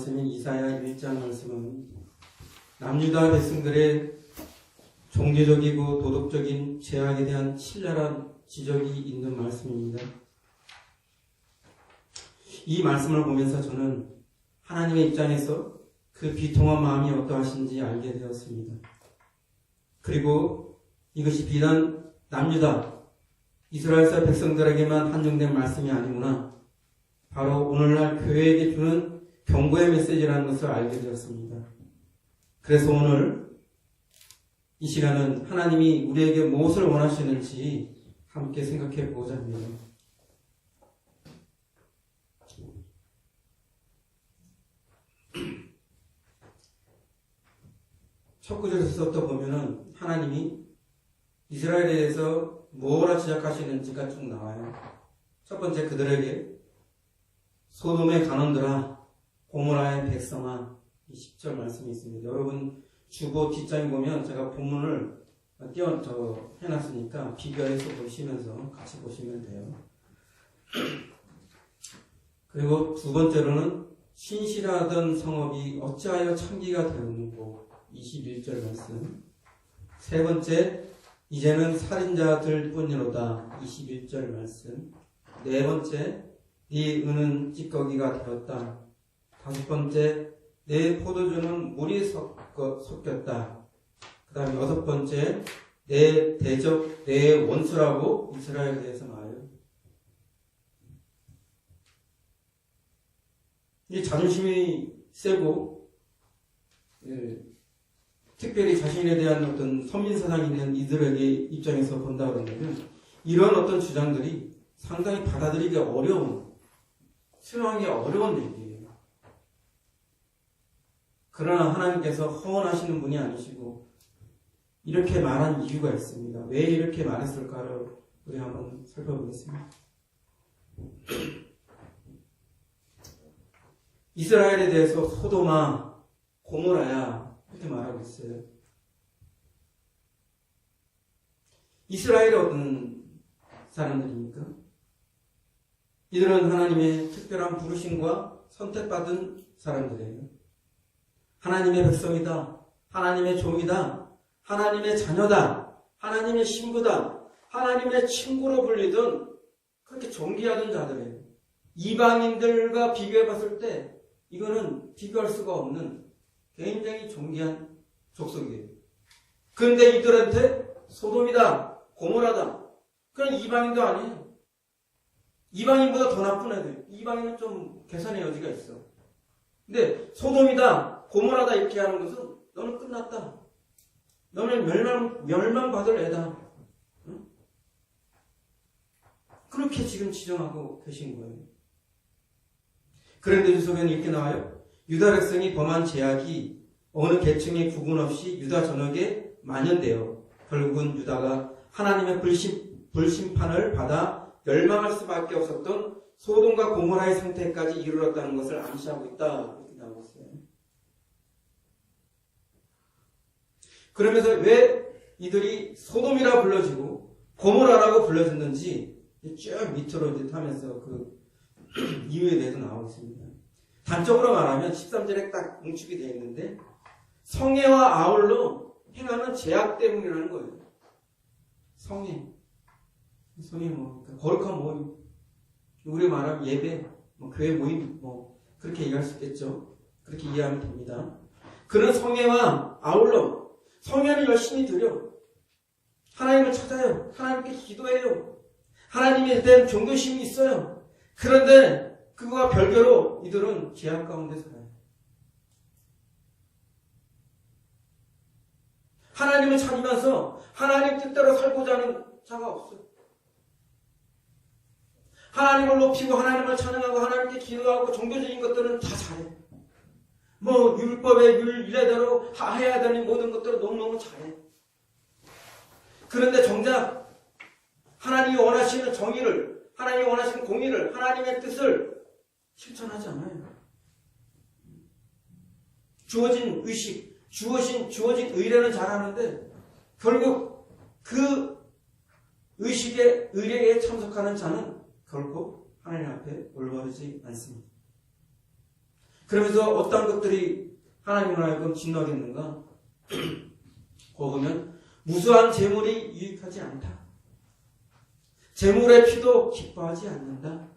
말씀인 이사야 1장 말씀은 남유다 백성들의 종교적이고 도덕적인 죄악에 대한 친절한 지적이 있는 말씀입니다. 이 말씀을 보면서 저는 하나님의 입장에서 그 비통한 마음이 어떠하신지 알게 되었습니다. 그리고 이것이 비단 남유다 이스라엘사 백성들에게만 한정된 말씀이 아니구나, 바로 오늘날 교회에게 주는 경고의 메시지라는 것을 알게 되었습니다. 그래서 오늘 이 시간은 하나님이 우리에게 무엇을 원하시는지 함께 생각해 보고자 합니다. 첫 구절에서부터 보면은 하나님이 이스라엘에 대해서 뭐라 지적하시는지가 쭉 나와요. 첫 번째, 그들에게 소돔의 간원들아, 고모라의 백성아, 이 10절 말씀이 있습니다. 여러분 주보 뒷장에 보면 제가 본문을 해놨으니까 비교해서 보시면서 같이 보시면 돼요. 그리고 두 번째로는 신실하던 성읍이 어찌하여 창기가 되었는고, 21절 말씀. 세 번째, 이제는 살인자들 뿐이로다, 21절 말씀. 네 번째, 네 은은 찌꺼기가 되었다. 다섯 번째, 내 포도주는 물이 섞였다. 그 다음에 여섯 번째, 내 대적, 내 원수라고 이스라엘에 대해서 말해요. 이 자존심이 세고, 특별히 자신에 대한 어떤 선민사상이 있는 이들에게 입장에서 본다 그러면 이런 어떤 주장들이 상당히 받아들이기 어려운, 수용하기 어려운 얘기예요. 그러나 하나님께서 허언하시는 분이 아니시고 이렇게 말한 이유가 있습니다. 왜 이렇게 말했을까를 우리 한번 살펴보겠습니다. 이스라엘에 대해서 소돔아, 고모라야 이렇게 말하고 있어요. 이스라엘이 어떤 사람들입니까? 이들은 하나님의 특별한 부르심과 선택받은 사람들이에요. 하나님의 백성이다, 하나님의 종이다, 하나님의 자녀다, 하나님의 신부다, 하나님의 친구로 불리던 그렇게 존귀하던 자들이에요. 이방인들과 비교해 봤을 때 이거는 비교할 수가 없는 굉장히 존귀한 족속이에요. 그런데 이들한테 소돔이다, 고모라다, 그건 이방인도 아니에요. 이방인보다 더 나쁜 애들. 이방인은 좀 개선의 여지가 있어. 근데 소돔이다, 고모라다 이렇게 하는 것은 너는 끝났다. 너는 멸망받을 애다. 응? 그렇게 지금 지정하고 계신 거예요. 그런데 주소에는 이렇게 나와요. 유다 백성이 범한 죄악이 어느 계층의 구분 없이 유다 전역에 만연되어 결국은 유다가 하나님의 불심판을 받아 멸망할 수밖에 없었던 소돔과 고모라의 상태까지 이르렀다는 것을 암시하고 있다. 이렇게 나오고 있어요. 그러면서 왜 이들이 소돔이라 불러지고 고모라라고 불러졌는지 쭉 밑으로 이제 타면서 그 이유에 대해서 나오고 있습니다. 단적으로 말하면 13절에 딱 응축이 되어 있는데 성애와 아울러 행하는 죄악 때문이라는 거예요. 성애 뭡니까? 거룩한 모임, 우리 말하면 예배, 교회 모임, 그렇게 얘기할 수 있겠죠. 그렇게 이해하면 됩니다. 그런 성애와 아울러 성애를 열심히 드려 하나님을 찾아요. 하나님께 기도해요. 하나님에 대한 존경심이 있어요. 그런데 그거와 별개로 이들은 죄악 가운데 살아요. 하나님을 찾으면서 하나님 뜻대로 살고자 하는 자가 없어요. 하나님을 높이고 하나님을 찬양하고 하나님께 기도하고 종교적인 것들은 다 잘해. 율법의 율례대로 해야 되는 모든 것들은 너무너무 잘해. 그런데 정작 하나님이 원하시는 정의를, 하나님이 원하시는 공의를, 하나님의 뜻을 실천하지 않아요. 주어진 의식, 주어진 의례는 잘하는데 결국 그 의식의 의례에 참석하는 자는 결코 하나님 앞에 올바르지 않습니다. 그러면서 어떤 것들이 하나님을 하여금 진노하게 했는가? 거기 보면 무수한 재물이 유익하지 않다. 재물의 피도 기뻐하지 않는다.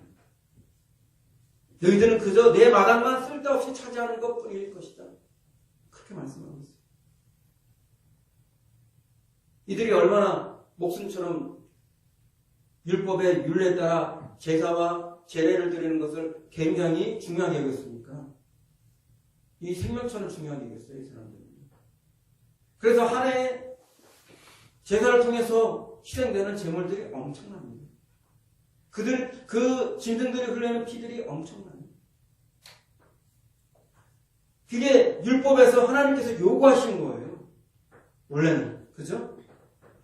너희들은 그저 내 마당만 쓸데없이 차지하는 것뿐일 것이다. 그렇게 말씀하고 있어요. 이들이 얼마나 목숨처럼 율법의 율례에 따라 제사와 제례를 드리는 것을 굉장히 중요하게 여겼습니까? 이 생명처럼 중요하게 여겼어요, 이 사람들은. 그래서 한 해에 제사를 통해서 희생되는 제물들이 엄청납니다. 그 짐승들이 흘리는 피들이 엄청나요. 그게 율법에서 하나님께서 요구하신 거예요. 원래는. 그죠?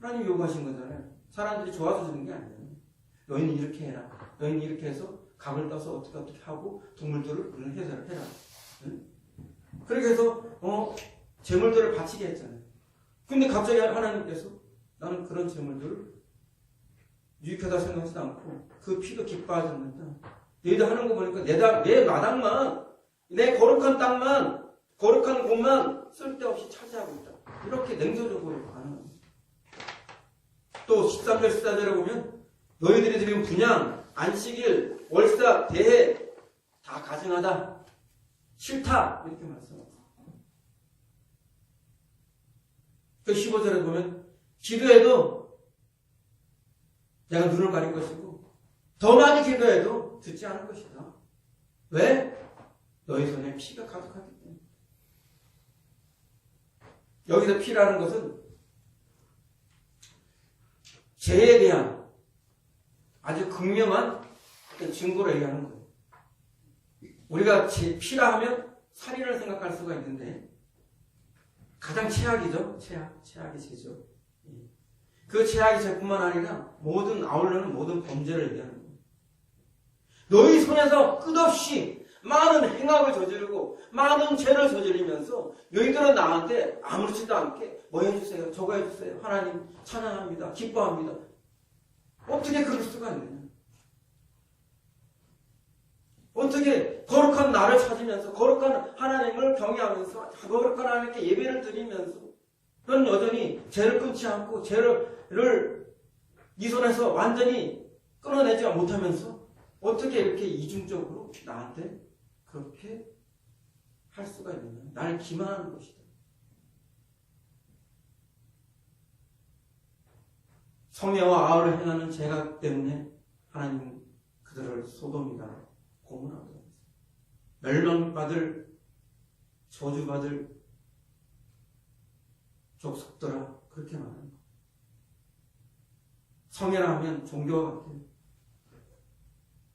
하나님 요구하신 거잖아요. 사람들이 좋아서 주는 게 아니에요. 너희는 이렇게 해라. 너희는 이렇게 해서 각을 떠서 어떻게 하고 동물들을 우리는 해설을 해라. 응? 그렇게 해서 제물들을 바치게 했잖아요. 근데 갑자기 하나님께서 나는 그런 제물들을 유익하다 생각하지도 않고 그 피도 기뻐하지 않는다. 너희들 하는 거 보니까 내 마당만, 내 거룩한 땅만, 거룩한 곳만 쓸데없이 차지하고 있다. 이렇게 냉소적으로 반응합니다. 또 13절 14절에 보면 너희들이 드린 분양, 안식일, 월삭, 대회 다 가증하다. 싫다. 이렇게 말씀합니다. 그 15절에 보면 기도해도 내가 눈을 가릴 것이고 더 많이 기도해도 듣지 않을 것이다. 왜? 너희 손에 피가 가득하기 때문에. 여기서 피라는 것은 죄에 대한 아주 극명한 어떤 증거를 얘기하는 거예요. 우리가 피라 하면 살인을 생각할 수가 있는데 가장 최악이죠. 최악의 죄죠. 그 최악의 죄뿐만 아니라 아울러는 모든 범죄를 얘기하는 거예요. 너희 손에서 끝없이 많은 행악을 저지르고 많은 죄를 저지르면서 너희들은 나한테 아무렇지도 않게 뭐 해주세요, 저거 해주세요, 하나님 찬양합니다, 기뻐합니다. 어떻게 그럴 수가 있느냐? 어떻게 거룩한 나를 찾으면서 거룩한 하나님을 경외하면서 거룩한 하나님께 예배를 드리면서 너는 여전히 죄를 끊지 않고 죄를 네 손에서 완전히 끊어내지 못하면서 어떻게 이렇게 이중적으로 나한테 그렇게 할 수가 있느냐? 날 기만하는 것이다. 성애와 아우를 행하는 죄악 때문에 하나님은 그들을 소돔이다 고문하더라. 멸망받을 저주받을 족속더라 그렇게 말하는 거예요. 성애라 하면 종교와 같아요.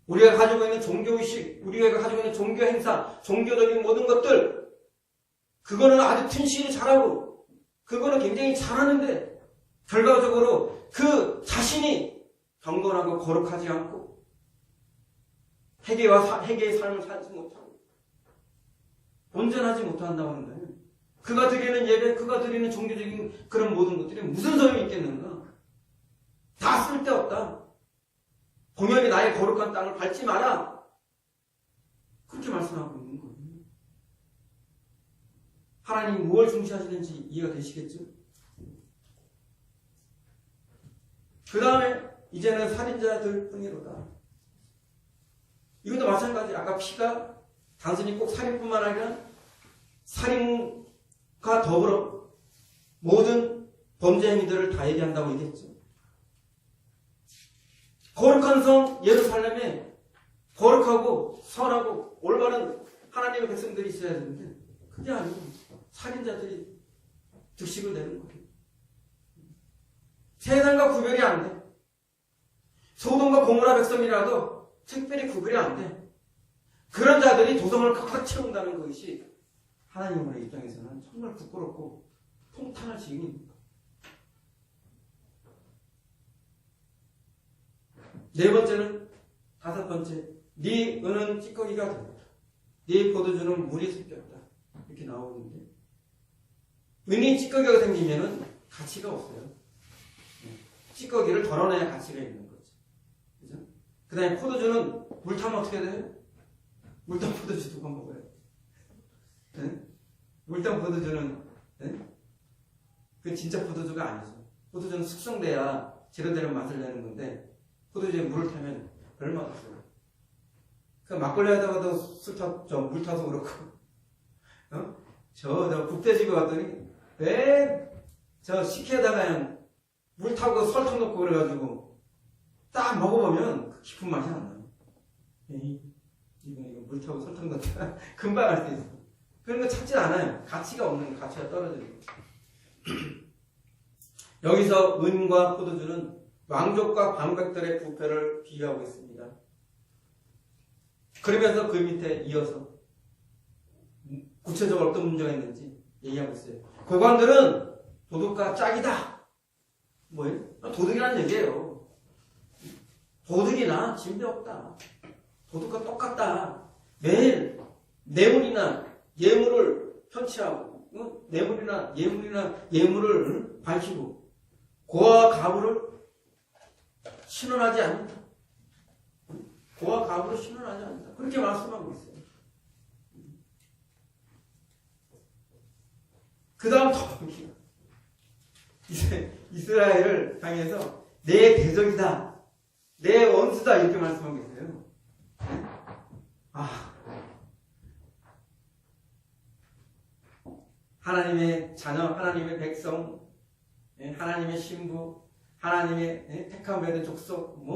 우리가 가지고 있는 종교의식, 우리가 가지고 있는 종교 행사, 종교적인 모든 것들 그거는 아주 튼실히 잘하고 그거는 굉장히 잘하는데 결과적으로 그 자신이 경건하고 거룩하지 않고 회개의 삶을 살지 못하고 온전하지 못한다고 하는 거예요. 그가 드리는 예배, 그가 드리는 종교적인 그런 모든 것들이 무슨 소용이 있겠는가? 다 쓸데없다. 공연히 나의 거룩한 땅을 밟지 마라. 그렇게 말씀하고 있는 거예요. 하나님이 무엇을 중시하시는지 이해가 되시겠죠? 그 다음에 이제는 살인자들 뿐이로다. 이것도 마찬가지. 아까 피가 단순히 꼭 살인뿐만 아니라 살인과 더불어 모든 범죄 행위들을 다 얘기한다고 얘기했죠. 거룩한 성 예루살렘에 거룩하고 선하고 올바른 하나님의 백성들이 있어야 되는데 그게 아니고 살인자들이 득식을 내는 거예요. 세상과 구별이 안 돼. 소돔과 고모라 백성이라도 특별히 구별이 안 돼. 그런 자들이 도성을 꽉꽉 채운다는 것이 하나님의 입장에서는 정말 부끄럽고 통탄할 지경입니다. 네 번째는, 다섯 번째, 네 은은 찌꺼기가 되었다. 네 포도주는 물이 섞였다. 이렇게 나오는데 은이 찌꺼기가 생기면은 가치가 없어요. 찌꺼기를 덜어내야 가치가 있는 거죠. 그죠? 그 다음에 포도주는 물 타면 어떻게 돼요? 물 탄 포도주 누가 먹어요? 네? 물탄 포도주는 네? 그 진짜 포도주가 아니죠. 포도주는 숙성돼야 제대로 맛을 내는 건데 포도주에 물을 타면 얼마나 좋아요. 그 막걸리 하다가도 물 타서 그렇고 저 국대집에 갔더니 저 식혜에다가 그냥 물 타고 설탕 넣고 그래가지고 딱 먹어보면 그 깊은 맛이 안 나요. 이거 물 타고 설탕 넣다 금방 알 수 있어. 그런 거 찾지 않아요. 가치가 없는 가치가 떨어져요. 여기서 은과 포도주는 왕족과 방백들의 부패를 비유하고 있습니다. 그러면서 그 밑에 이어서 구체적으로 어떤 문제가 있는지 얘기하고 있어요. 고관들은 도둑과 짝이다. 뭐예요? 도둑이라는 얘기예요. 도둑이나 진배 없다. 도둑과 똑같다. 매일 뇌물이나 예물을 편취하고 뇌물이나 예물을 밝히고 고와 가부를 신원하지 않는다. 고와 가부를 신원하지 않는다. 그렇게 말씀하고 있어요. 그 다음 더욱이 이스라엘을 향해서 내 대적이다. 내 원수다. 이렇게 말씀하고 있어요. 하나님의 자녀, 하나님의 백성, 하나님의 신부, 하나님의 택함 받은 족속,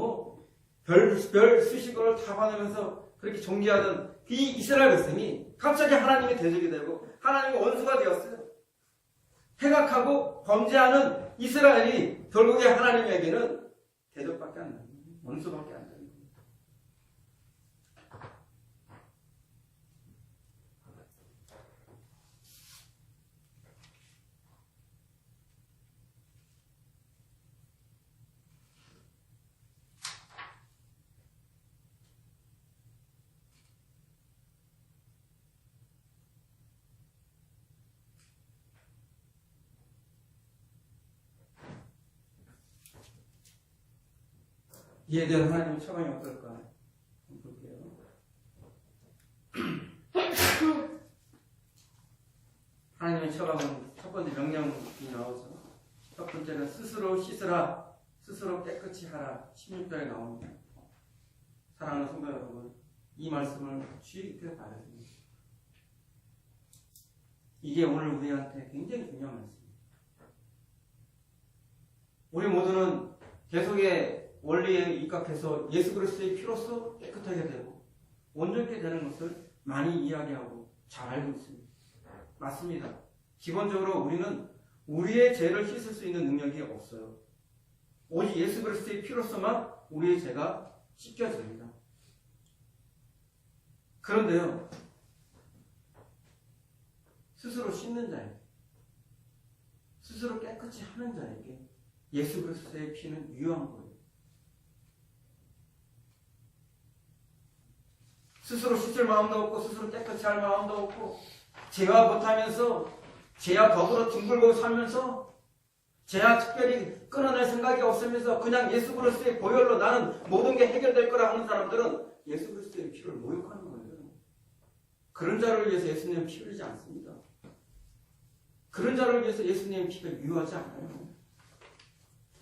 별 수식어를 다 받으면서 그렇게 존귀하던 이 이스라엘 백성이 갑자기 하나님의 대적이 되고 하나님의 원수가 되었어요. 행악하고 범죄하는 이스라엘이 결국에 하나님에게는 대적밖에 안 나요. 원수밖에 안 돼요. 이에 대한 하나님의 처방이 어떨까? 볼게요. 하나님의 처방은 첫 번째 명령이 나오죠. 첫 번째는 스스로 씻으라, 스스로 깨끗이 하라. 16절에 나옵니다. 사랑하는 성도 여러분, 이 말씀을 주의 깊게 봐야 됩니다. 이게 오늘 우리한테 굉장히 중요한 말씀입니다. 우리 모두는 계속의 원리에 입각해서 예수 그리스도의 피로써 깨끗하게 되고 온전케 되는 것을 많이 이야기하고 잘 알고 있습니다. 맞습니다. 기본적으로 우리는 우리의 죄를 씻을 수 있는 능력이 없어요. 오직 예수 그리스도의 피로써만 우리의 죄가 씻겨집니다. 그런데요, 스스로 씻는 자에게, 스스로 깨끗이 하는 자에게 예수 그리스도의 피는 유효한 거예요. 스스로 씻을 마음도 없고 스스로 깨끗이 할 마음도 없고 죄와 못하면서 죄와 더불어 뒹굴고 살면서 죄와 특별히 끊어낼 생각이 없으면서 그냥 예수 그리스도의 보혈로 나는 모든 게 해결될 거라 하는 사람들은 예수 그리스도의 피를 모욕하는 거예요. 그런 자를 위해서 예수님은 피 흘리지 않습니다. 그런 자를 위해서 예수님의 피가 유효하지 않아요.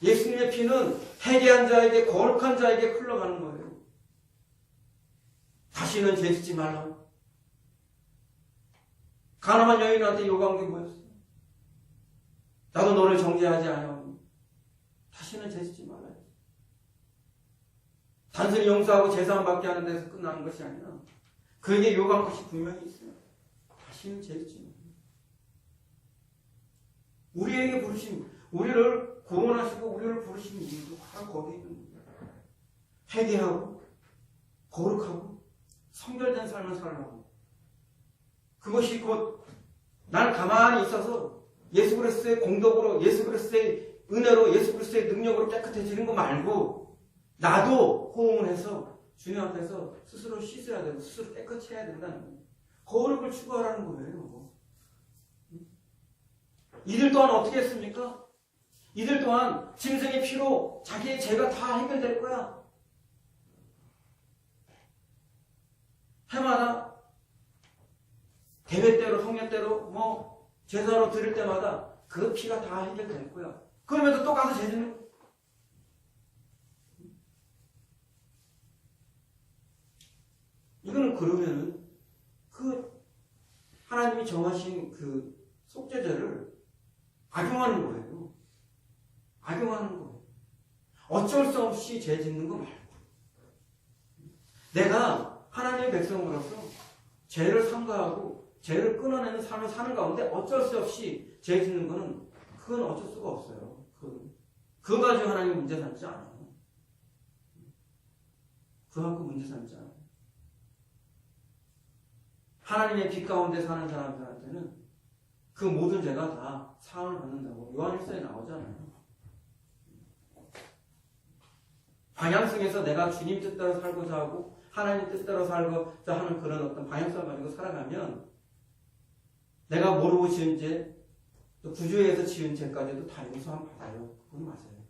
예수님의 피는 회개한 자에게, 거룩한 자에게 흘러가는 거예요. 다시는 죄짓지 말라. 가늠한 여인한테 요구한 게 뭐였어요? 나도 너를 정죄하지 않아오니 다시는 죄짓지 말라. 단순히 용서하고 제사함 받게 하는 데서 끝나는 것이 아니라 그에게 요구한 것이 분명히 있어요. 다시는 죄짓지 말라. 우리에게 부르신, 우리를 구원하시고 우리를 부르신 이유도 바로 거기에 있는 거예요. 회개하고 거룩하고 성결된 삶을 살라고. 그것이 곧 나는 가만히 있어서 예수 그리스도의 공덕으로, 예수 그리스도의 은혜로, 예수 그리스도의 능력으로 깨끗해지는 거 말고 나도 호응을 해서 주님 앞에서 스스로 씻어야 되고 스스로 깨끗이 해야 된다는 거예요. 거룩을 추구하라는 거예요. 이들 또한 어떻게 했습니까? 이들 또한 짐승의 피로 자기의 죄가 다 해결될 거야. 해마다 대회대로 성례대로 뭐 제사로 드릴 때마다 그 피가 다 해결될 거야. 그러면서 또 가서 죄 짓는 거야. 이거는 그러면은 그 하나님이 정하신 그 속죄제를 악용하는 거예요. 악용하는 거예요. 어쩔 수 없이 죄 짓는 거 말고 내가 하나님의 백성으로서 죄를 삼가하고 죄를 끊어내는 삶을 사는 가운데 어쩔 수 없이 죄 짓는 거는 그건 어쩔 수가 없어요. 그거 가지고 하나님 문제 삼지 않아요. 그거 갖고 문제 삼지 않아요. 하나님의 빛 가운데 사는 사람들한테는 그 모든 죄가 다 사함을 받는다고 요한일서에 나오잖아요. 방향성에서 내가 주님 뜻대로 살고자 하고 하나님 뜻대로 살고자 하는 그런 어떤 방향성을 가지고 살아가면 내가 모르고 지은 죄, 또 구주에서 지은 죄까지도 다 용서함 받아요. 그건 맞아요.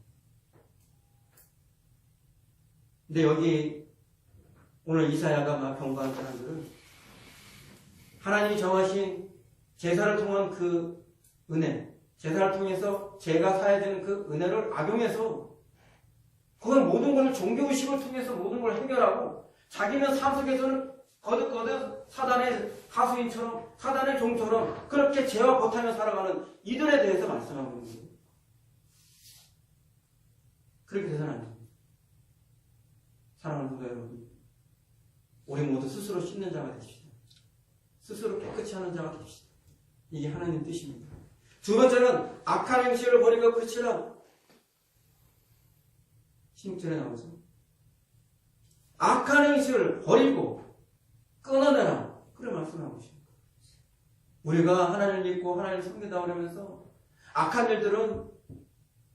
근데 여기 오늘 이사야가 막 경고한 사람들은 하나님이 정하신 제사를 통한 그 은혜, 제사를 통해서 죄가 사해지는 그 은혜를 악용해서 그건 모든 걸 종교의식을 통해서 모든 걸 해결하고 자기는 삶 속에서는 거듭거듭 사단의 가수인처럼 사단의 종처럼 그렇게 죄와 버타며 살아가는 이들에 대해서 말씀하고 있는 거예요. 그렇게 돼서는 안 됩니다. 사랑하는 성도 여러분, 우리 모두 스스로 씻는 자가 되십시다. 스스로 깨끗이 하는 자가 되십시다. 이게 하나님 뜻입니다. 두 번째는 악한 행실을 버리고 그치라. 16절에 나오죠. 악한 행실을 버리고 끊어내라. 그런 말씀을 하고 있습니다. 우리가 하나님을 믿고 하나님을 섬긴다 그러면서 악한 일들은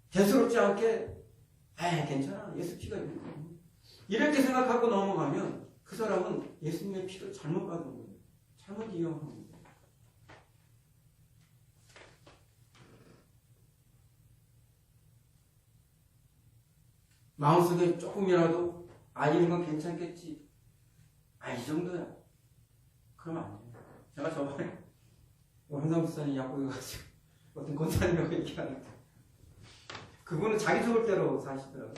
대수롭지 않게 괜찮아. 예수 피가 있는 거야. 이렇게 생각하고 넘어가면 그 사람은 예수님의 피를 잘못 받은 거예요. 잘못 이용한 겁니다. 마음속에 조금이라도 이런 건 괜찮겠지. 이 정도야. 그러면 안 돼요. 제가 저번에 황상 목사님 약국에 가지고 어떤 권사님하고 얘기하는데 그분은 자기 좋을 대로 사시더라고요.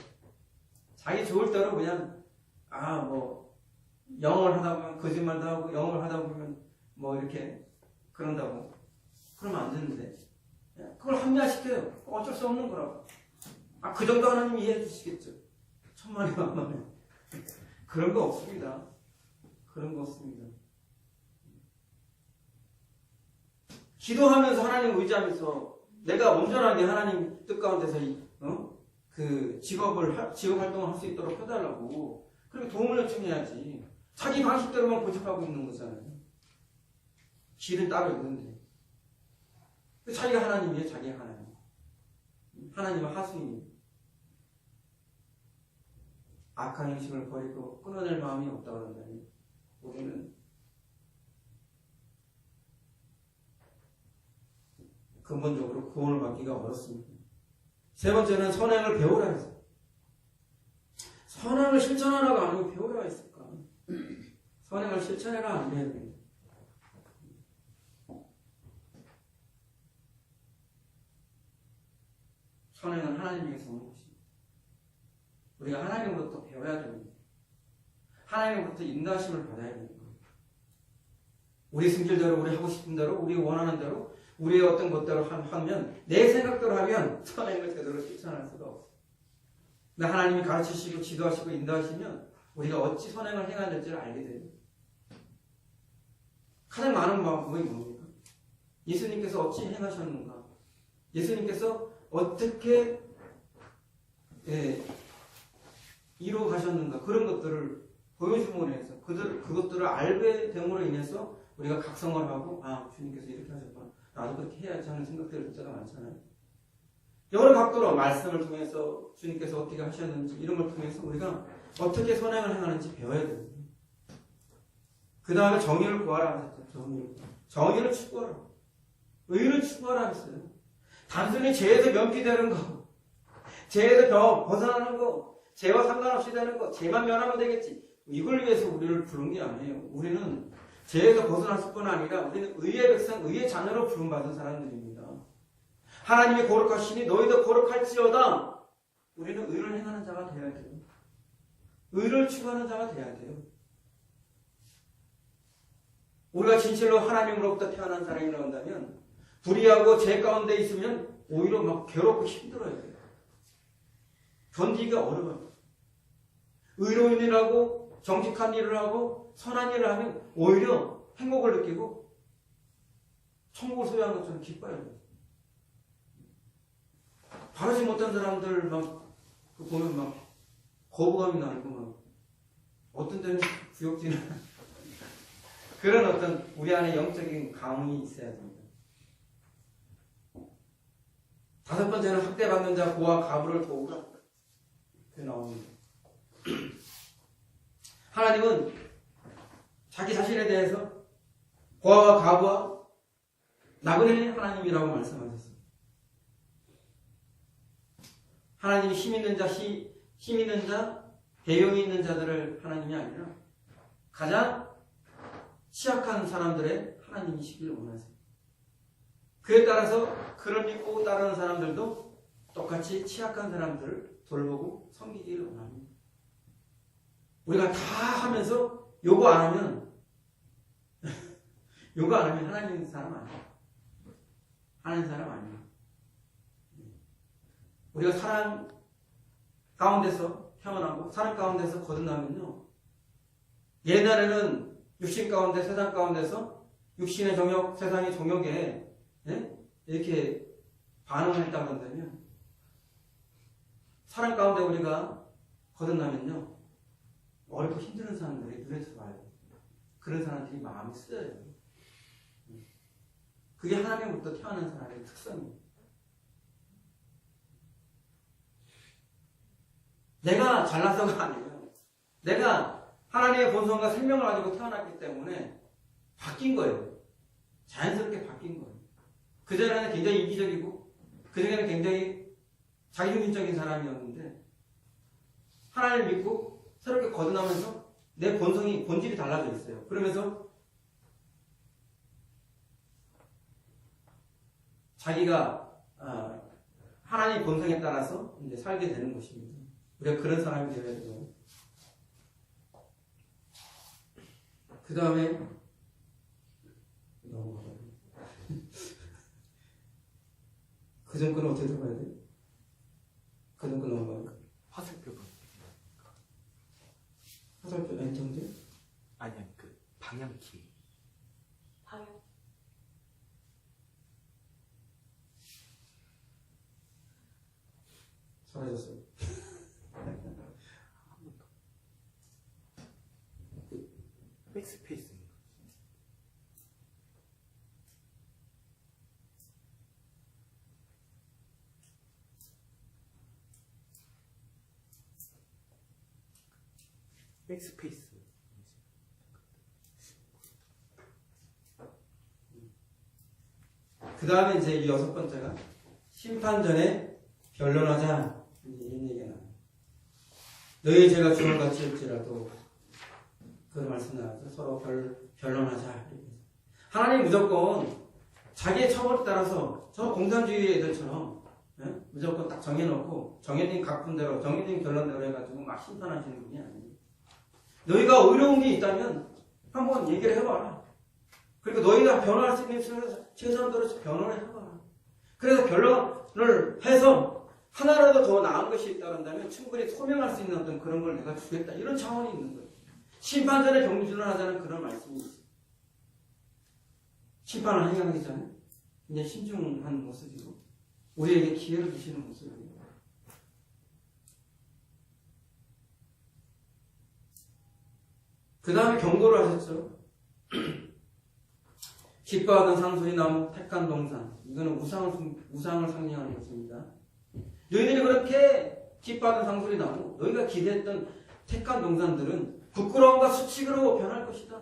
자기 좋을 대로 그냥 영어를 하다 보면 거짓말도 하고 영어를 하다 보면 이렇게 그런다고 그러면 안 되는데 그걸 합리화시켜요. 어쩔 수 없는 거라고. 그 정도 하나님 이해해 주시겠죠. 천만에 만만에 그런 거 없습니다. 그런 거 없습니다. 기도하면서 하나님 의지하면서 내가 온전하게 하나님 뜻 가운데서 그 직업 활동을 할 수 있도록 해달라고 그렇게 도움을 요청해야지. 자기 방식대로만 고집하고 있는 거잖아요. 길은 따로 있는데 자기가 하나님이에요. 자기가 하나님. 하나님은 하수인이에요. 악한 행식을 버리고 끊어낼 마음이 없다고 한다니 우리는 근본적으로 구원을 받기가 어렵습니다. 세 번째는 선행을 배우라 했어요. 선행을 실천하라고 안 하고 배우라 했을까? 선행을 실천해라 안 해야 됩니다. 선행은 하나님에게서 오는 것입니다. 우리가 하나님으로부터 배워야 됩니다. 하나님으로부터 인도하심을 받아야 됩니다. 우리 승질대로, 우리 하고 싶은 대로, 우리 원하는 대로, 우리의 어떤 것대로 하면, 내 생각대로 하면 선행을 제대로 실천할 수가 없어요. 근데 하나님이 가르치시고 지도하시고 인도하시면 우리가 어찌 선행을 행해야 될지를 알게 돼요. 가장 많은 방법이 뭡니까? 예수님께서 어찌 행하셨는가? 예수님께서 어떻게 이루어 가셨는가? 그런 것들을 보여줌으로 해서 그것들을 알게 됨으로 인해서 우리가 각성을 하고 주님께서 이렇게 하셨구나. 나도 그렇게 해야지 하는 생각들을 들 때가 많잖아요. 여러 각도로 말씀을 통해서 주님께서 어떻게 하셨는지 이런 걸 통해서 우리가 어떻게 선행을 행하는지 배워야 됩니다. 그 다음에 정의를 구하라 하셨죠. 정의를 추구하라. 의를 추구하라 했어요. 단순히 죄에서 면피되는 거, 죄에서 벗어나는 거, 죄와 상관없이 되는 거, 죄만 면하면 되겠지. 이걸 위해서 우리를 부른 게 아니에요. 우리는 죄에서 벗어났을 뿐 아니라 우리는 의의 백성, 의의 자녀로 부름받은 사람들입니다. 하나님이 거룩하시니 너희도 거룩할지어다. 우리는 의를 행하는 자가 되어야 돼요. 의를 추구하는 자가 되어야 돼요. 우리가 진실로 하나님으로부터 태어난 사람이라고 한다면 불의하고 죄 가운데 있으면 오히려 막 괴롭고 힘들어야 돼요. 견디기가 어려워요. 의로운 일을 하고 정직한 일을 하고 선한 일을 하면 오히려 행복을 느끼고 천국을 소유한 것처럼 기뻐요. 바르지 못한 사람들 막 보면 막 거부감이 나고 막 어떤 때는 구역질을 그런 어떤 우리 안에 영적인 강이 있어야 됩니다. 5번째는 학대받는 자 고아 가부를 도우라. 그게 나옵니다. 하나님은 자기 자신에 대해서 고아와 가부와 나그네 하나님이라고 말씀하셨습니다. 하나님이 힘 있는 자, 배경이 있는 자들을 하나님이 아니라 가장 취약한 사람들의 하나님이시길 원하세요. 그에 따라서 그를 믿고 따르는 사람들도 똑같이 취약한 사람들을 돌보고 섬기기를 원합니다. 우리가 다 하면서 요거 안 하면 하나님 사람 아니에요. 하나님 사람 아니에요. 우리가 사랑 가운데서 태어나고 사랑 가운데서 거듭나면요. 옛날에는 육신 가운데 세상 가운데서 육신의 정욕, 세상의 정욕에 이렇게 반응을 했다고 한다면 사랑 가운데 우리가 거듭나면요. 어렵고 힘든 사람들이 눈에 들어와요. 그런 사람들이 마음이 쓰여요. 그게 하나님으로부터 태어난 사람의 특성이에요. 내가 잘나서가 아니에요. 내가 하나님의 본성과 생명을 가지고 태어났기 때문에 바뀐 거예요. 자연스럽게 바뀐 거예요. 그전에는 굉장히 이기적이고 그전에는 굉장히 자기중심적인 사람이었는데 하나님을 믿고 새롭게 거듭나면서 내 본질이 달라져 있어요. 그러면서 자기가 하나님의 본성에 따라서 이제 살게 되는 것입니다. 우리가 그런 사람이 되어야 되고 그 다음에 그 전 거는 어떻게 들어가야 돼? 그 전 거 넘어가요. 화살표 화살표 엔터인데? 아니야 그 방향키 방향. 사라졌어요. 백스페이스 백스페이스 그 다음에 이제 이 6번째가 심판 전에 변론하자. 이런 얘기가 나와요. 너희 죄가 주홍같이 일지라도 그런 말씀 나와서 서로 변론하자. 하나님 무조건 자기의 처벌에 따라서 저 공산주의 애들처럼 무조건 딱 정해놓고 정해진 각분대로 정해진 결론대로 해가지고 막 심판하시는 분이 아니에요. 너희가 의로운 게 있다면 한번 얘기를 해봐라. 그리고 너희가 변화할 수 있는 최선대로 변화를 해봐라. 그래서 변론을 해서 하나라도 더 나은 것이 있다면 충분히 소명할 수 있는 어떤 그런 걸 내가 주겠다. 이런 차원이 있는 거예요. 심판 전에 경륜을 하자는 그런 말씀이 있어요. 심판을 행하기 전에 이제 신중한 모습이고 우리에게 기회를 주시는 모습이에요. 그 다음에 경고를 하셨죠. 기뻐하던 상수리 나무 택한 동산. 이거는 우상을 상징하는 것입니다. 너희들이 그렇게 기뻐하던 상수리 나무, 너희가 기대했던 택한 동산들은 부끄러움과 수치로 변할 것이다.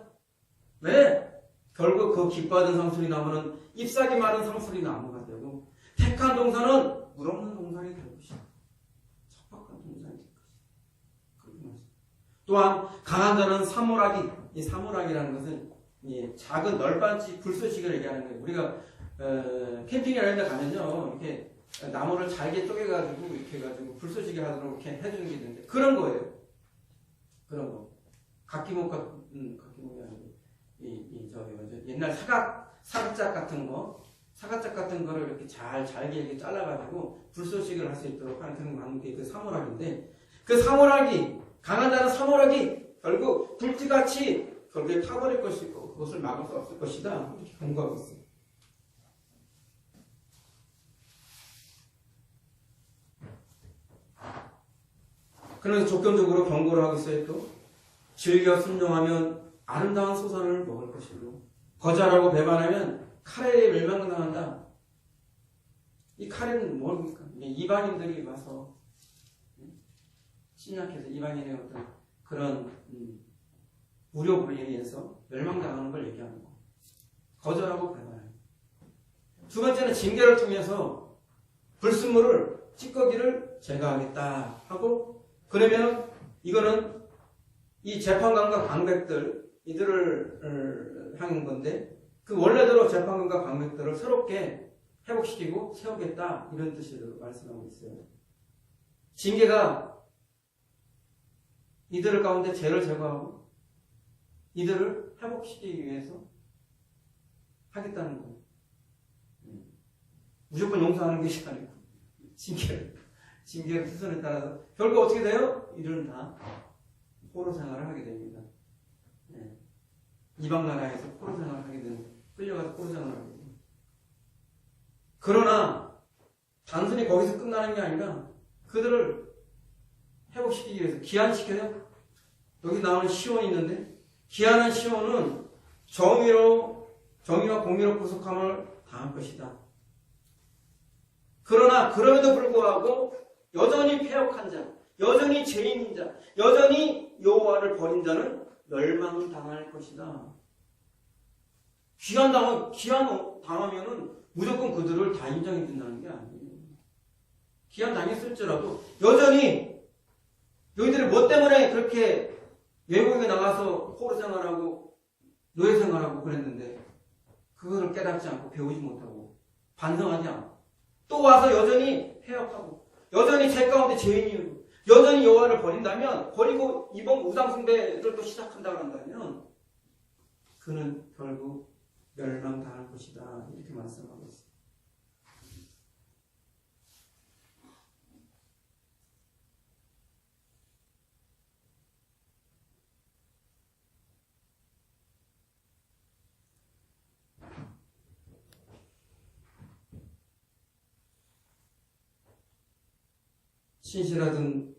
왜? 결국 그 기뻐하던 상수리 나무는 잎사귀 마른 상수리 나무가 되고 택한 동산은 물 없는 동산이 될 것이다. 척박한 동산이 될 것이다. 그렇게 말씀. 또한 강한 자는 사모라기, 이 사모라기라는 것은 작은 널빤지 불쏘시개를 얘기하는 거예요. 우리가 캠핑이나 이런 데 가면요, 이렇게 나무를 잘게 쪼개가지고 이렇게 해가지고 불쏘시개 하도록 이렇게 해주는 게 있는데 그런 거예요. 그런 거. 각기목이 아니고 옛날 사각짝 같은 거를 이렇게 잘게 이렇게 잘라가지고 불쏘시개를 할 수 있도록 하는 그런 거 하는 게 그 사물함인데 그 사물함이 강한다는 사물함이 결국 불띠같이 거기에 타버릴 것이고 그것을 막을 수 없을 것이다 이렇게 경고하고 있어요. 그래서 조건적으로 경고를 하고 있어요. 또 즐겨 순종하면 아름다운 소선을 먹을 것이고 거절하고 배반하면 칼에 멸망당한다. 이 칼은 뭡니까? 이방인들이 와서 신약해서 이방인의 어떤 그런 우려에 의해서 멸망당하는 걸 얘기하는 거. 거절하고 배반하는. 두 번째는 징계를 통해서 불순물을 찌꺼기를 제거하겠다 하고 그러면 이거는 이 재판관과 방백들 이들을 향한 건데 그 원래대로 재판관과 방백들을 새롭게 회복시키고 세우겠다 이런 뜻으로 말씀하고 있어요. 징계가 이들을 가운데 죄를 제거하고 이들을 회복시키기 위해서 하겠다는 거예요. 무조건 용서하는 것이 아니고 징계의 수순에 따라서 결국 어떻게 돼요? 이들은 다 포로 생활을 하게 됩니다. 이방 나라에서 포로 생활을 하게 되는 끌려가서 포로 생활을 하게 됩니다. 그러나 단순히 거기서 끝나는 게 아니라 그들을 회복시키기 위해서 기한시켜요. 여기 나오는 시온이 있는데 기한한 시온은 정의와 공의로 구속함을 당할 것이다. 그러나 그럼에도 불구하고 여전히 패역한 자, 여전히 죄인인 자, 여전히 여호와를 버린 자는 멸망당할 것이다. 기한당하면은 무조건 그들을 다 인정해 준다는 게 아니에요. 기한당했을지라도 여전히 너희들이 뭐 때문에 그렇게 외국에 나가서 포로 생활하고 노예 생활하고 그랬는데 그거를 깨닫지 않고 배우지 못하고 반성하지 않고 또 와서 여전히 패역하고 여전히 죄 가운데 죄인이고 여전히 여호와를 버린다면 버리고 이번 우상숭배를 또 시작한다고 한다면 그는 결국 멸망당할 것이다 이렇게 말씀하고 있습니다. 신실하던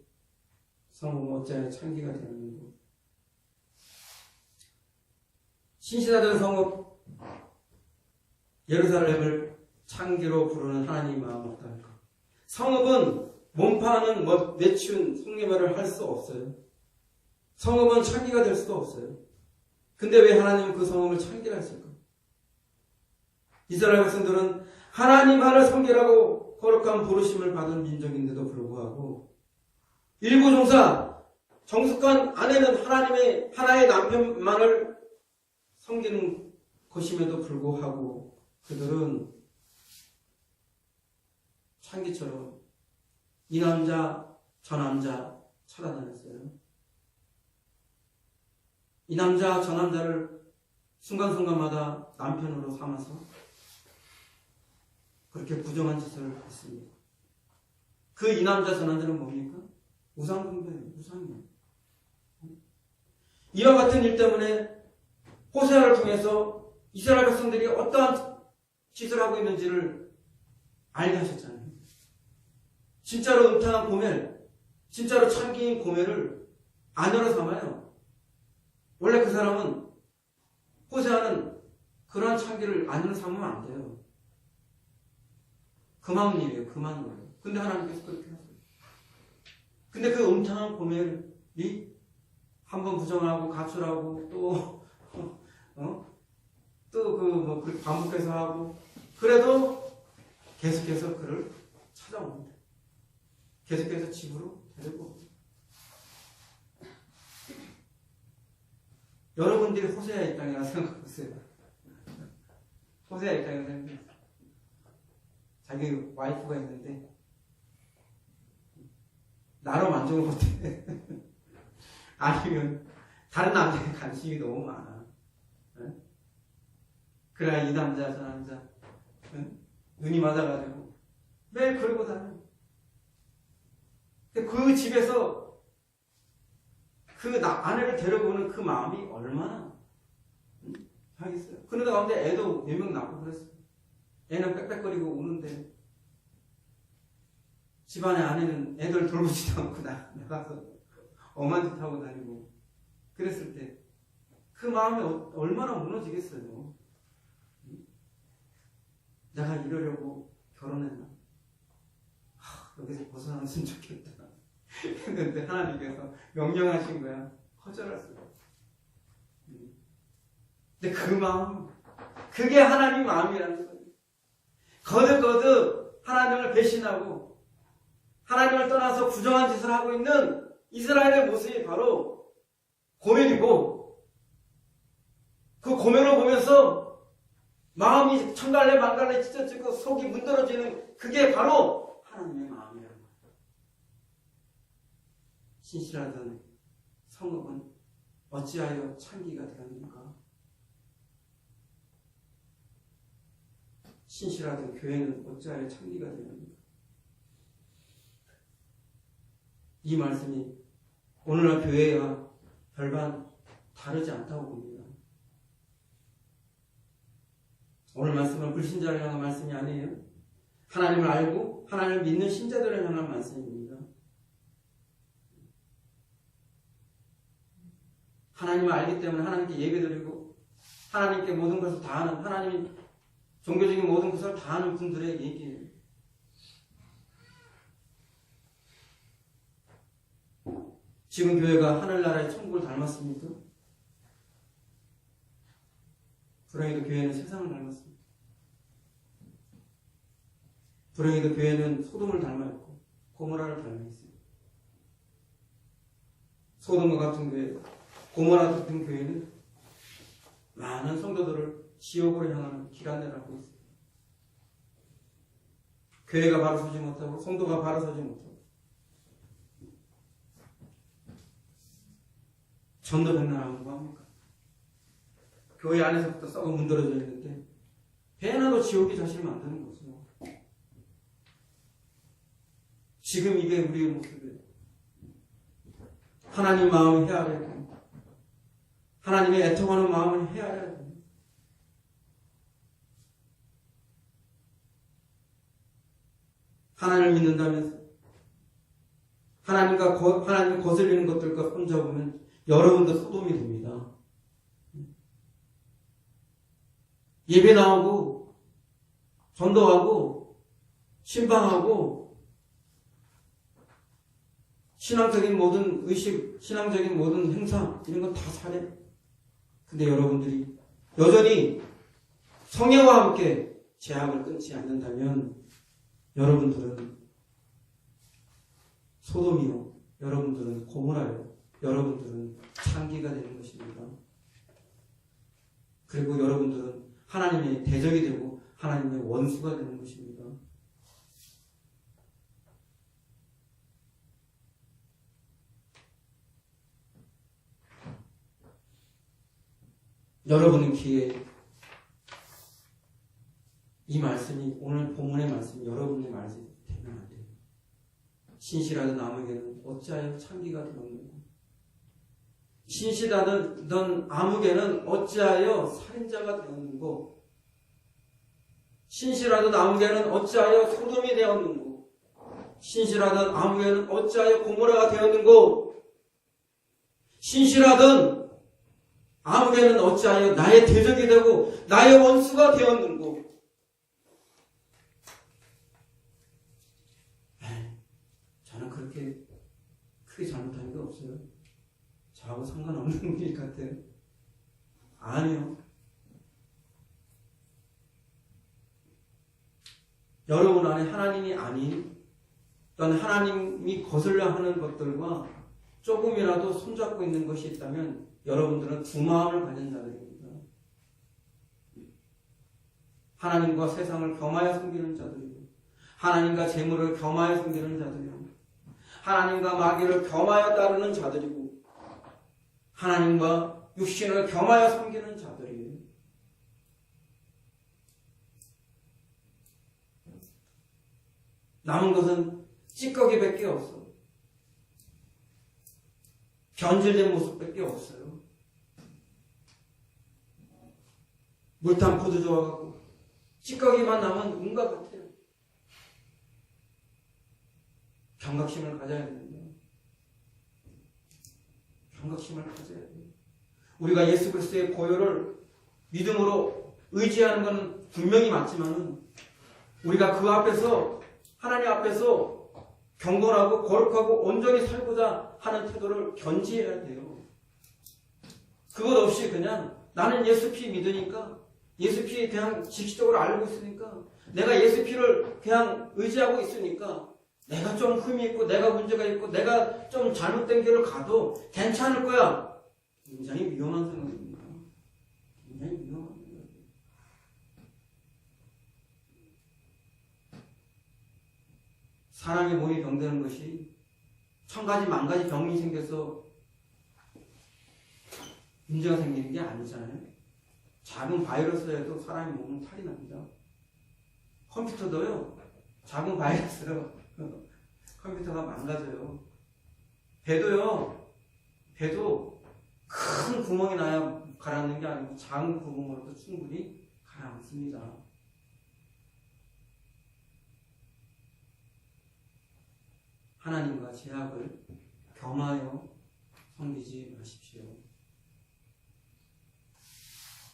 성읍 어찌하여 창기가 되었는고 신실하던 성읍 예루살렘을 창기로 부르는 하나님 마음 어떨까? 성읍은 몸파하는 내치운 성례말을 할 수 없어요. 성읍은 창기가 될 수도 없어요. 근데 왜 하나님은 그 성읍을 창기라 했을까? 이스라엘 백성들은 하나님 하나를 섬기라고 거룩한 부르심을 받은 민족인데도 불구하고 일부 종사 정숙한 아내는 하나의 남편만을 섬기는 것임에도 불구하고 그들은 창기처럼 이 남자 저 남자 찾아다녔어요. 이 남자 저 남자를 순간순간마다 남편으로 삼아서 그렇게 부정한 짓을 했습니다. 그 이 남자 저 남자는 뭡니까? 우상숭배예요. 우상이에요. 이와 같은 일 때문에 호세아를 통해서 이스라엘 백성들이 어떠한 짓을 하고 있는지를 알게 하셨잖아요. 진짜로 음탕한 고멜, 진짜로 창기인 고멜을 아내로 삼아요. 원래 그 사람은 호세아는 그러한 창기를 아내로 삼으면 안 돼요. 그만 일이에요. 그만 거예요. 근데 하나님께서 그렇게 하세요. 근데 그 음탕한 고멜이 한번 부정하고 가출하고 또 그렇게 반복해서 하고 그래도 계속해서 그를 찾아옵니다. 계속해서 집으로 데리고 옵니다. 여러분들이 호세아 입장이라 생각해보세요. 호세아 입장이라 생각해보세요. 자기 와이프가 있는데 나로 만족을 못해. 아니면 다른 남자에 관심이 너무 많아. 응? 그래야 이 남자 저 남자 응? 눈이 맞아가지고 매일 그러고 다녀. 그 집에서 그 아내를 데려보는 그 마음이 얼마나 하겠어요. 그러다 가운데 애도 몇 명 낳고 그랬어요. 애는 빽빽거리고 우는데 집안의 아내는 애들 돌보지도 않고 나가서 엄한 짓 하고 다니고 그랬을 때 그 마음이 얼마나 무너지겠어요. 내가 이러려고 결혼했나? 여기서 벗어나면 좋겠다. 했는데 하나님께서 명령하신 거야. 거절할 수가 없어. 근데 그 마음, 그게 하나님 마음이라는 거예요. 거듭거듭 하나님을 배신하고 하나님을 떠나서 부정한 짓을 하고 있는 이스라엘의 모습이 바로 고멜이고, 그 고멜을 보면서 마음이 천갈래 만갈래 찢어지고 속이 문드러지는 그게 바로 하나님의 마음이라는 거예요. 신실하던 성읍은 어찌하여 창기가 되었는가? 신실하던 교회는 어찌하여 창기가 되었는가? 이 말씀이 오늘날 교회와 별반 다르지 않다고 봅니다. 오늘 말씀은 불신자를 향한 말씀이 아니에요. 하나님을 알고 하나님을 믿는 신자들을 향한 말씀입니다. 하나님을 알기 때문에 하나님께 예배드리고 하나님께 모든 것을 다하는, 하나님이 종교적인 모든 것을 다하는 분들의 얘기예요. 지금 교회가 하늘나라의 천국을 닮았습니까? 불행히도 교회는 세상을 닮았습니다. 불행히도 교회는 소돔을 닮아있고 고모라를 닮아있습니다. 소돔과 같은 교회, 고모라 같은 교회는 많은 성도들을 지옥으로 향하는 길 안내를 하고 있습니다. 교회가 바로 서지 못하고 성도가 바로 서지 못하고 전도백날하면 뭐합니까? 교회 안에서부터 썩어 문드러져 있는데 배나도 지옥이 자신을 만드는 거죠. 지금 이게 우리의 모습이에요. 하나님 마음을 헤아려야 됩니다. 하나님의 애통하는 마음을 헤아려야 됩니다. 하나님을 믿는다면서 하나님을 거슬리는 것들과 손잡으면 여러분도 소돔이 됩니다. 예배 나오고 전도하고 신방하고 신앙적인 모든 의식, 신앙적인 모든 행사 이런 건 다 잘해. 근데 여러분들이 여전히 성령과 함께 제약을 끊지 않는다면 여러분들은 소돔이요, 여러분들은 고모라요, 여러분들은 창기가 되는 것입니다. 그리고 여러분들은 하나님의 대적이 되고 하나님의 원수가 되는 것입니다. 여러분의 귀에 이 말씀이, 오늘 본문의 말씀이 여러분의 말씀이 되면 안 돼요. 신실하던 아무개는 어찌하여 창기가 되었는고, 신실하던 아무개는 어찌하여 살인자가 되었는고, 신실하던 아무개는 어찌하여 소돔이 되었는고, 신실하던 아무개는 어찌하여 고모라가 되었는고, 신실하던 아무개는 어찌하여 나의 대적이 되고 나의 원수가 되었는고. 저는 그렇게 크게 잘못한 게 없어요. 저하고 상관없는 일 같아요. 아니요. 여러분 안에 하나님이 아닌 또는 하나님이 거슬려 하는 것들과 조금이라도 손잡고 있는 것이 있다면 여러분들은 두 마음을 가진 자들입니다. 하나님과 세상을 겸하여 섬기는 자들이고, 하나님과 재물을 겸하여 섬기는 자들이고, 하나님과 마귀를 겸하여 따르는 자들이고, 하나님과 육신을 겸하여 섬기는 자들이에요. 남은 것은 찌꺼기밖에 없어. 변질된 모습밖에 없어요. 물탄 포도주와 같고 찌꺼기만 남은 운과 같아요. 경각심을 가져야 됩니다. 경각심을 가져야 돼요. 우리가 예수 그리스도의 보혈을 믿음으로 의지하는 것은 분명히 맞지만은 우리가 그 앞에서 하나님 앞에서 경건하고 거룩하고 온전히 살고자 하는 태도를 견지해야 돼요. 그것 없이 그냥 나는 예수 피 믿으니까 예수 피 그냥 지식적으로 알고 있으니까 내가 예수 피를 그냥 의지하고 있으니까 내가 좀 흠이 있고 내가 문제가 있고 내가 좀 잘못된 길을 가도 괜찮을 거야. 굉장히 위험한 생각입니다. 굉장히 위험한 생각입니다. 사람의 몸이 병드는 것이 천 가지 만 가지 병이 생겨서 문제가 생기는 게 아니잖아요. 작은 바이러스에도 사람의 몸은 탈이 납니다. 컴퓨터도요. 작은 바이러스로 컴퓨터가 망가져요. 배도요. 배도 큰 구멍이 나야 가라앉는 게 아니고 작은 구멍으로도 충분히 가라앉습니다. 하나님과 제약을 겸하여 섬기지 마십시오.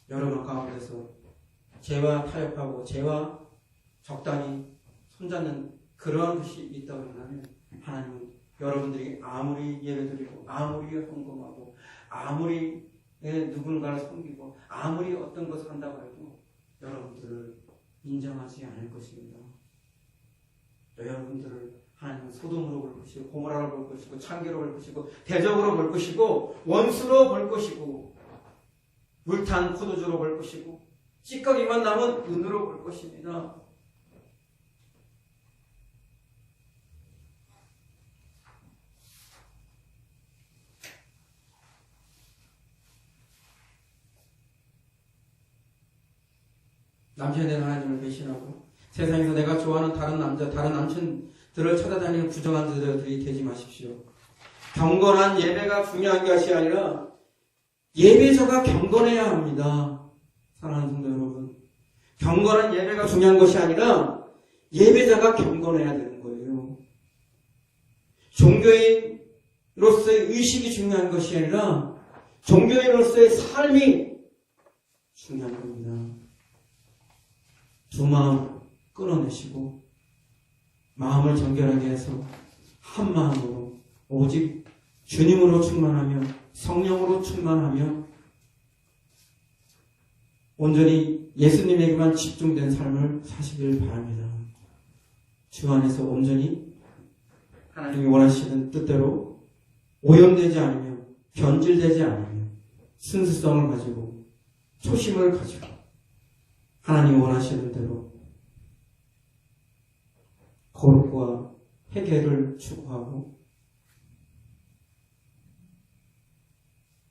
여러분 가운데서 죄와 타협하고 죄와 적당히 손잡는 그러한 것이 있다고 한다면 하나님은 여러분들이 아무리 예배드리고 아무리 헌금하고 아무리 누군가를 섬기고 아무리 어떤 것을 한다고 해도 여러분들을 인정하지 않을 것입니다. 여러분들을 하나님은 소돔으로 볼 것이고 고모라로 볼 것이고 창기로 볼 것이고 대적으로 볼 것이고 원수로 볼 것이고 물탄 포도주로 볼 것이고 찌꺼기만 남은 은으로 볼 것입니다. 남편에 대한 하나님을 배신하고 세상에서 내가 좋아하는 다른 남자, 다른 남친들을 찾아다니는 부정한 자들이 되지 마십시오. 경건한 예배가 중요한 것이 아니라 예배자가 경건해야 합니다. 사랑하는 성도 여러분, 경건한 예배가 중요한 것이 아니라 예배자가 경건해야 되는 거예요. 종교인으로서의 의식이 중요한 것이 아니라 종교인으로서의 삶이 중요한 겁니다. 두 마음 끊어내시고 마음을 정결하게 해서 한 마음으로 오직 주님으로 충만하며 성령으로 충만하며 온전히 예수님에게만 집중된 삶을 사시길 바랍니다. 주 안에서 온전히 하나님이 원하시는 뜻대로 오염되지 않으며 변질되지 않으며 순수성을 가지고 초심을 가지고 하나님이 원하시는 대로 거룩과 회개를 추구하고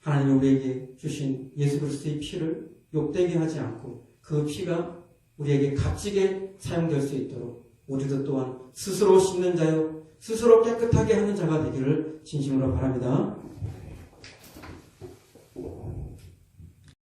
하나님이 우리에게 주신 예수 그리스도의 피를 욕되게 하지 않고 그 피가 우리에게 값지게 사용될 수 있도록 우리도 또한 스스로 씻는 자요 스스로 깨끗하게 하는 자가 되기를 진심으로 바랍니다.